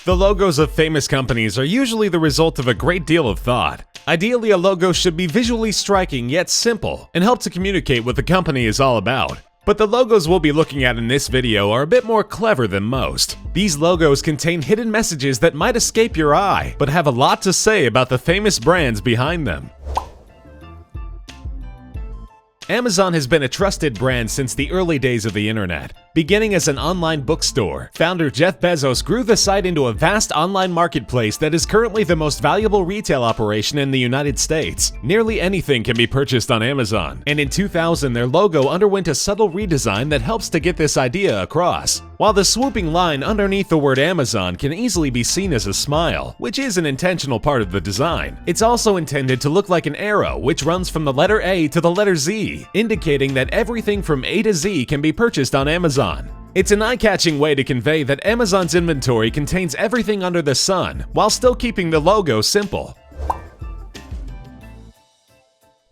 The logos of famous companies are usually the result of a great deal of thought. Ideally, a logo should be visually striking yet simple and help to communicate what the company is all about. But the logos we'll be looking at in this video are a bit more clever than most. These logos contain hidden messages that might escape your eye, but have a lot to say about the famous brands behind them. Amazon has been a trusted brand since the early days of the internet. Beginning as an online bookstore, founder Jeff Bezos grew the site into a vast online marketplace that is currently the most valuable retail operation in the United States. Nearly anything can be purchased on Amazon, and in 2000 their logo underwent a subtle redesign that helps to get this idea across. While the swooping line underneath the word Amazon can easily be seen as a smile, which is an intentional part of the design, it's also intended to look like an arrow which runs from the letter A to the letter Z, indicating that everything from A to Z can be purchased on Amazon. It's an eye-catching way to convey that Amazon's inventory contains everything under the sun, while still keeping the logo simple.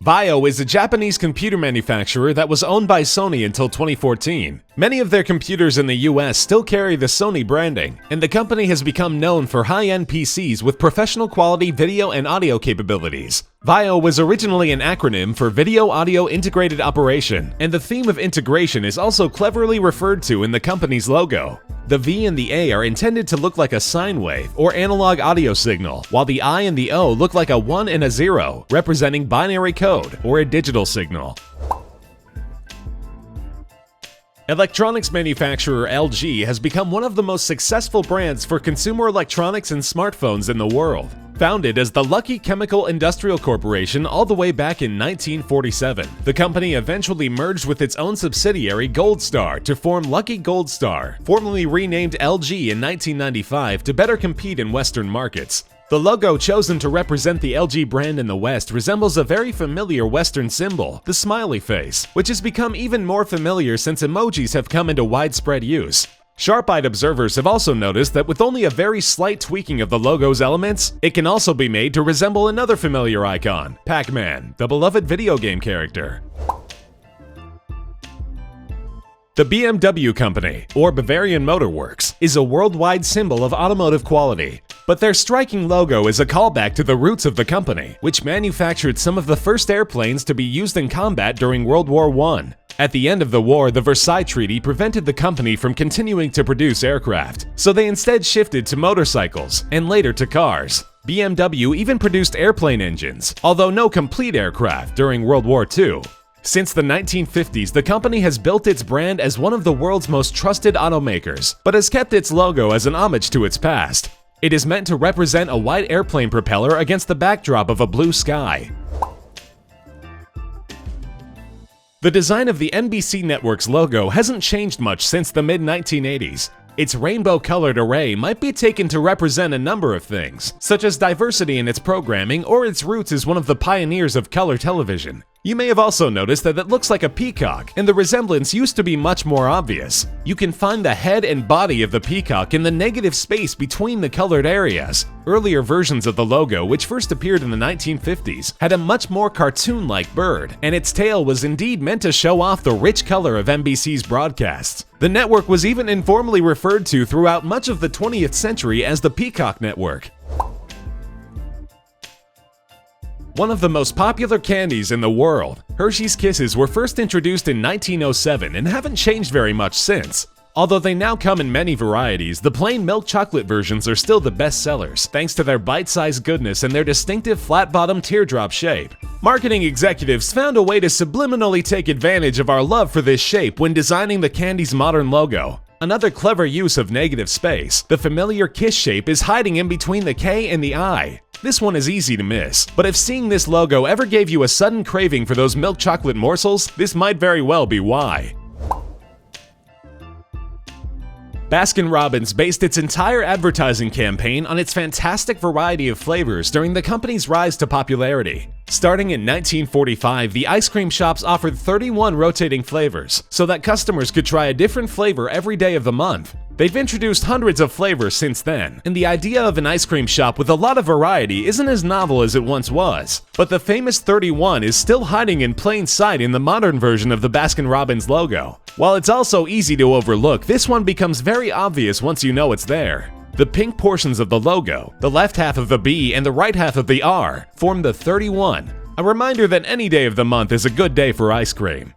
Vaio is a Japanese computer manufacturer that was owned by Sony until 2014. Many of their computers in the US still carry the Sony branding, and the company has become known for high-end PCs with professional quality video and audio capabilities. Vaio was originally an acronym for Video Audio Integrated Operation, and the theme of integration is also cleverly referred to in the company's logo. The V and the A are intended to look like a sine wave or analog audio signal, while the I and the O look like a 1 and a 0, representing binary code or a digital signal. Electronics manufacturer LG has become one of the most successful brands for consumer electronics and smartphones in the world. Founded as the Lucky Chemical Industrial Corporation all the way back in 1947, the company eventually merged with its own subsidiary Gold Star to form Lucky Gold Star, formerly renamed LG in 1995 to better compete in Western markets. The logo chosen to represent the LG brand in the West resembles a very familiar Western symbol, the smiley face, which has become even more familiar since emojis have come into widespread use. Sharp-eyed observers have also noticed that with only a very slight tweaking of the logo's elements, it can also be made to resemble another familiar icon, Pac-Man, the beloved video game character. The BMW Company, or Bavarian Motor Works, is a worldwide symbol of automotive quality. But their striking logo is a callback to the roots of the company, which manufactured some of the first airplanes to be used in combat during World War I. At the end of the war, the Versailles Treaty prevented the company from continuing to produce aircraft, so they instead shifted to motorcycles, and later to cars. BMW even produced airplane engines, although no complete aircraft during World War II. Since the 1950s, the company has built its brand as one of the world's most trusted automakers, but has kept its logo as an homage to its past. It is meant to represent a white airplane propeller against the backdrop of a blue sky. The design of the NBC network's logo hasn't changed much since the mid-1980s. Its rainbow-colored array might be taken to represent a number of things, such as diversity in its programming or its roots as one of the pioneers of color television. You may have also noticed that it looks like a peacock, and the resemblance used to be much more obvious. You can find the head and body of the peacock in the negative space between the colored areas. Earlier versions of the logo, which first appeared in the 1950s, had a much more cartoon-like bird, and its tail was indeed meant to show off the rich color of NBC's broadcasts. The network was even informally referred to throughout much of the 20th century as the Peacock Network. One of the most popular candies in the world, Hershey's Kisses were first introduced in 1907 and haven't changed very much since. Although they now come in many varieties, the plain milk chocolate versions are still the best sellers, thanks to their bite-sized goodness and their distinctive flat-bottom teardrop shape. Marketing executives found a way to subliminally take advantage of our love for this shape when designing the candy's modern logo. Another clever use of negative space, the familiar kiss shape is hiding in between the K and the I. This one is easy to miss, but if seeing this logo ever gave you a sudden craving for those milk chocolate morsels, this might very well be why. Baskin Robbins based its entire advertising campaign on its fantastic variety of flavors during the company's rise to popularity. Starting in 1945, the ice cream shops offered 31 rotating flavors, so that customers could try a different flavor every day of the month. They've introduced hundreds of flavors since then, and the idea of an ice cream shop with a lot of variety isn't as novel as it once was. But the famous 31 is still hiding in plain sight in the modern version of the Baskin Robbins logo. While it's also easy to overlook, this one becomes very obvious once you know it's there. The pink portions of the logo, the left half of the B and the right half of the R, form the 31, a reminder that any day of the month is a good day for ice cream.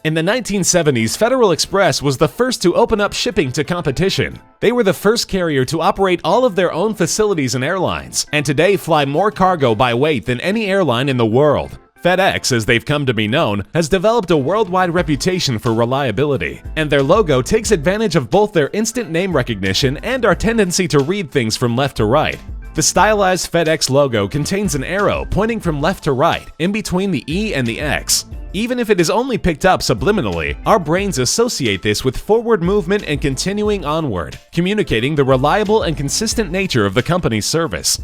In the 1970s, Federal Express was the first to open up shipping to competition. They were the first carrier to operate all of their own facilities and airlines, and today fly more cargo by weight than any airline in the world. FedEx, as they've come to be known, has developed a worldwide reputation for reliability, and their logo takes advantage of both their instant name recognition and our tendency to read things from left to right. The stylized FedEx logo contains an arrow pointing from left to right, in between the E and the X. Even if it is only picked up subliminally, our brains associate this with forward movement and continuing onward, communicating the reliable and consistent nature of the company's service.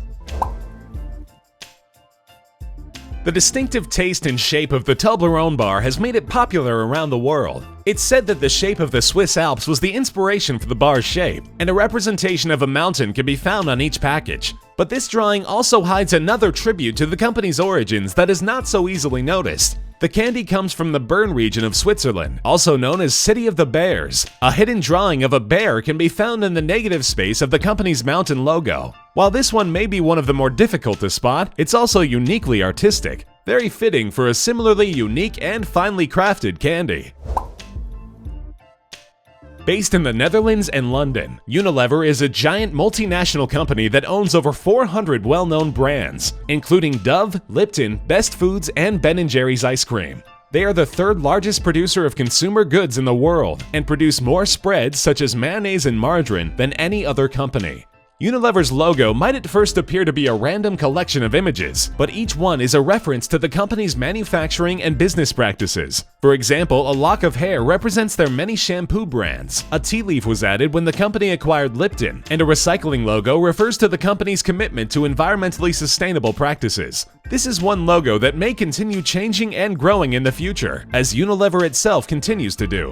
The distinctive taste and shape of the Toblerone bar has made it popular around the world. It's said that the shape of the Swiss Alps was the inspiration for the bar's shape, and a representation of a mountain can be found on each package. But this drawing also hides another tribute to the company's origins that is not so easily noticed. The candy comes from the Bern region of Switzerland, also known as City of the Bears. A hidden drawing of a bear can be found in the negative space of the company's mountain logo. While this one may be one of the more difficult to spot, it's also uniquely artistic, very fitting for a similarly unique and finely crafted candy. Based in the Netherlands and London, Unilever is a giant multinational company that owns over 400 well-known brands, including Dove, Lipton, Best Foods, and Ben & Jerry's ice cream. They are the third largest producer of consumer goods in the world and produce more spreads such as mayonnaise and margarine than any other company. Unilever's logo might at first appear to be a random collection of images, but each one is a reference to the company's manufacturing and business practices. For example, a lock of hair represents their many shampoo brands, a tea leaf was added when the company acquired Lipton, and a recycling logo refers to the company's commitment to environmentally sustainable practices. This is one logo that may continue changing and growing in the future, as Unilever itself continues to do.